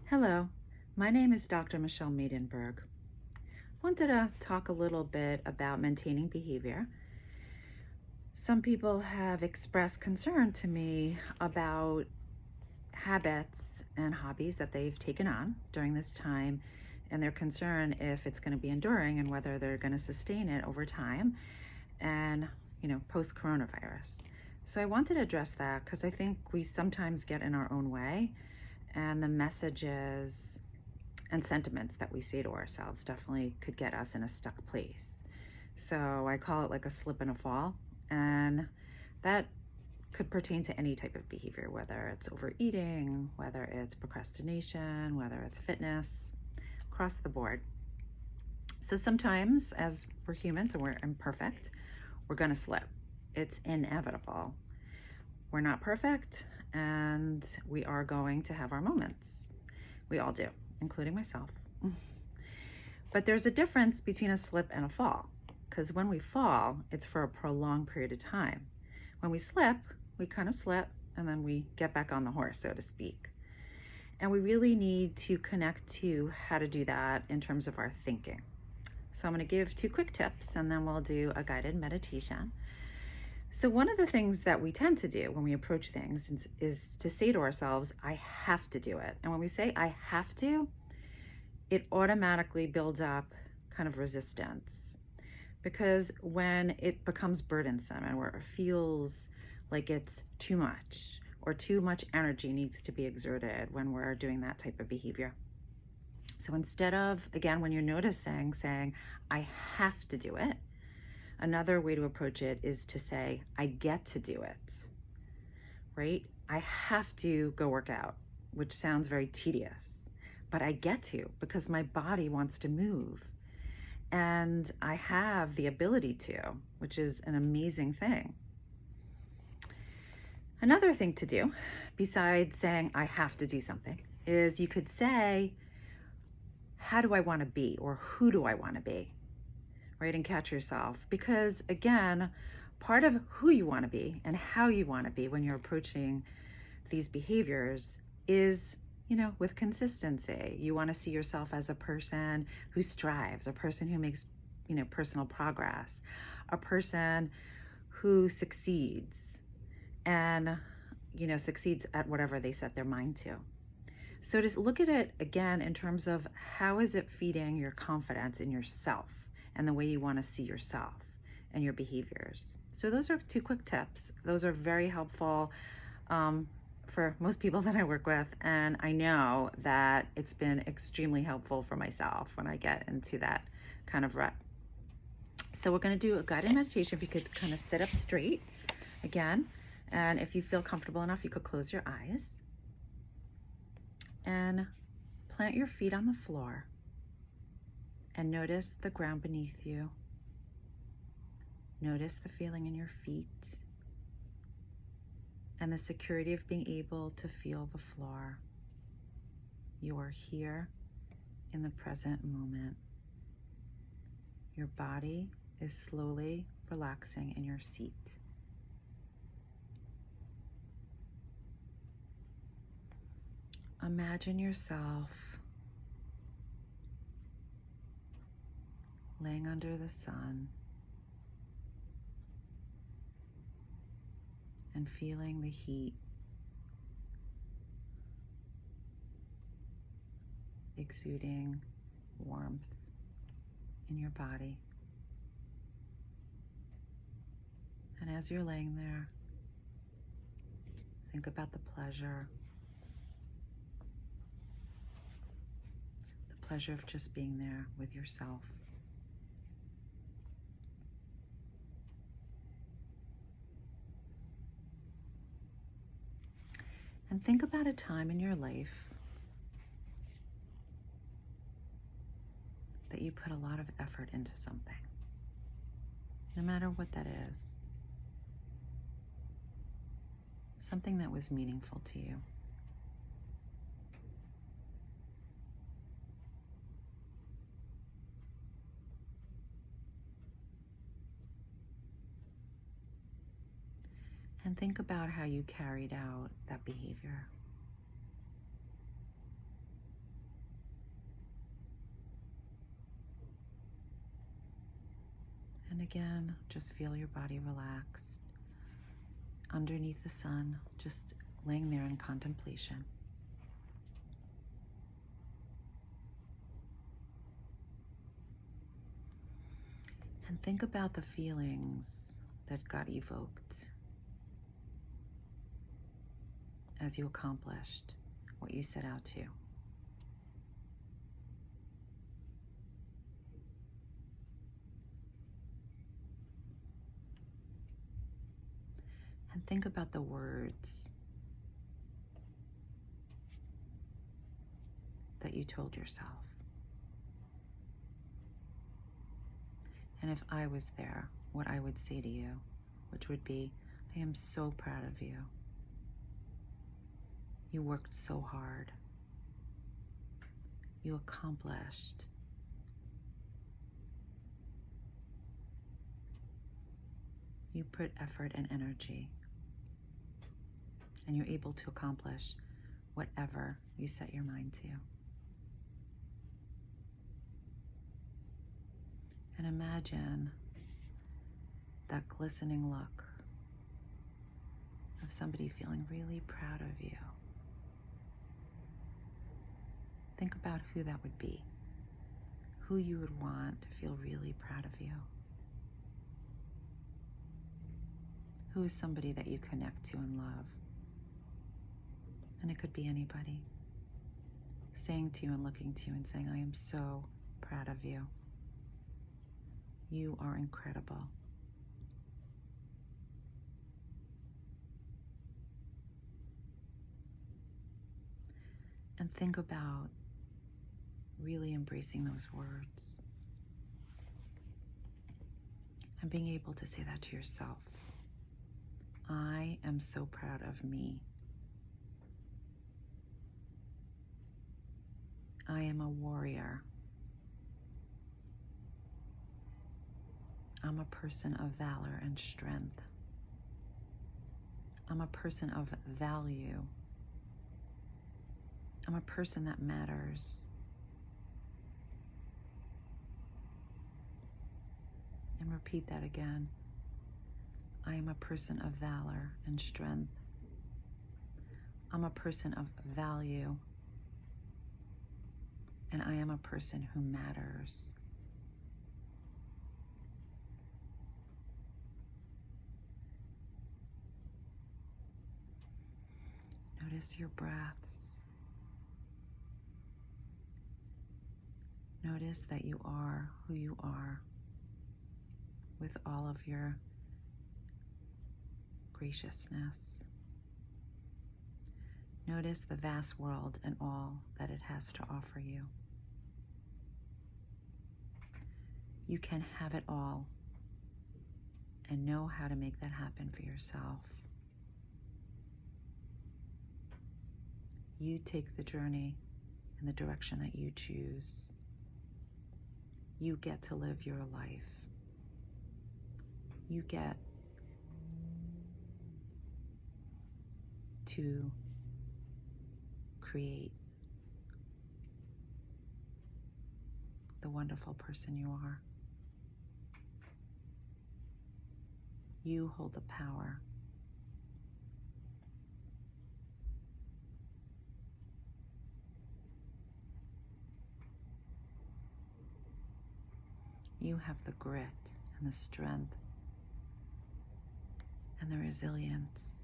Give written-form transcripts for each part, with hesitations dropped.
Hello, my name is Dr. Michelle Maidenberg. Wanted to talk a little bit about maintaining behavior. Some people have expressed concern to me about habits and hobbies that they've taken on during this time, and they're concerned if it's going to be enduring and whether they're going to sustain it over time and, post coronavirus. So I wanted to address that because I think we sometimes get in our own way, and the messages and sentiments that we say to ourselves definitely could get us in a stuck place. So I call it like a slip and a fall, and that could pertain to any type of behavior, whether it's overeating, whether it's procrastination, whether it's fitness, across the board. So sometimes, as we're humans and we're imperfect, we're going to slip. It's inevitable. We're not perfect, and we are going to have our moments. We all do, including myself. But there's a difference between a slip and a fall, because when we fall, it's for a prolonged period of time. When we slip, we kind of slip, and then we get back on the horse, so to speak. And we really need to connect to how to do that in terms of our thinking. So I'm going to give 2 quick tips, and then we'll do a guided meditation. So one of the things that we tend to do when we approach things is to say to ourselves, I have to do it. And when we say I have to, it automatically builds up kind of resistance. Because when it becomes burdensome and where it feels like it's too much or too much energy needs to be exerted when we're doing that type of behavior. So instead of, again, when you're noticing, saying, I have to do it, another way to approach it is to say, I get to do it, right? I have to go work out, which sounds very tedious, but I get to because my body wants to move. And I have the ability to, which is an amazing thing. Another thing to do, besides saying I have to do something, is you could say, how do I want to be, or who do I want to be, right? And catch yourself. Because again, part of who you want to be and how you want to be when you're approaching these behaviors is, with consistency. You want to see yourself as a person who strives, a person who makes, personal progress, a person who succeeds and, succeeds at whatever they set their mind to. So just look at it again in terms of how is it feeding your confidence in yourself and the way you want to see yourself and your behaviors. So those are 2 quick tips. Those are very helpful for most people that I work with, and I know that it's been extremely helpful for myself when I get into that kind of rut. So we're going to do a guided meditation. If you could kind of sit up straight again, and if you feel comfortable enough, you could close your eyes and plant your feet on the floor and notice the ground beneath you. Notice the feeling in your feet and the security of being able to feel the floor. You are here in the present moment. Your body is slowly relaxing in your seat. Imagine yourself laying under the sun and feeling the heat exuding warmth in your body. And as you're laying there, think about the pleasure of just being there with yourself. And think about a time in your life that you put a lot of effort into something, no matter what that is. Something that was meaningful to you. And think about how you carried out that behavior. And again, just feel your body relaxed underneath the sun, just laying there in contemplation. And think about the feelings that got evoked as you accomplished what you set out to. And think about the words that you told yourself. And if I was there, what I would say to you, which would be, I am so proud of you. You worked so hard. You accomplished. You put effort and energy. And you're able to accomplish whatever you set your mind to. And imagine that glistening look of somebody feeling really proud of you. Think about who that would be, who you would want to feel really proud of you. Who is somebody that you connect to and love? And it could be anybody. Saying to you and looking to you and saying, I am so proud of you. You are incredible. And think about really embracing those words and being able to say that to yourself. I am so proud of me. I am a warrior. I'm a person of valor and strength. I'm a person of value. I'm a person that matters. And repeat that again. I am a person of valor and strength. I'm a person of value. And I am a person who matters. Notice your breaths. Notice that you are who you are with all of your graciousness. Notice the vast world and all that it has to offer you. You can have it all and know how to make that happen for yourself. You take the journey in the direction that you choose. You get to live your life. You get to create the wonderful person you are. You hold the power. You have the grit and the strength and the resilience.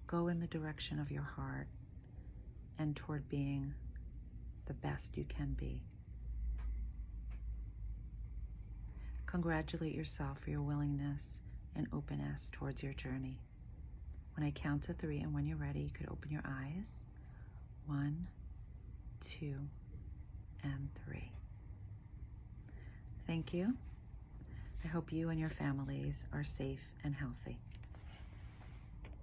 Go in the direction of your heart and toward being the best you can be. Congratulate yourself for your willingness and openness towards your journey. When I count to 3 and when you're ready, you could open your eyes. 1, 2, and 3. Thank you. I hope you and your families are safe and healthy.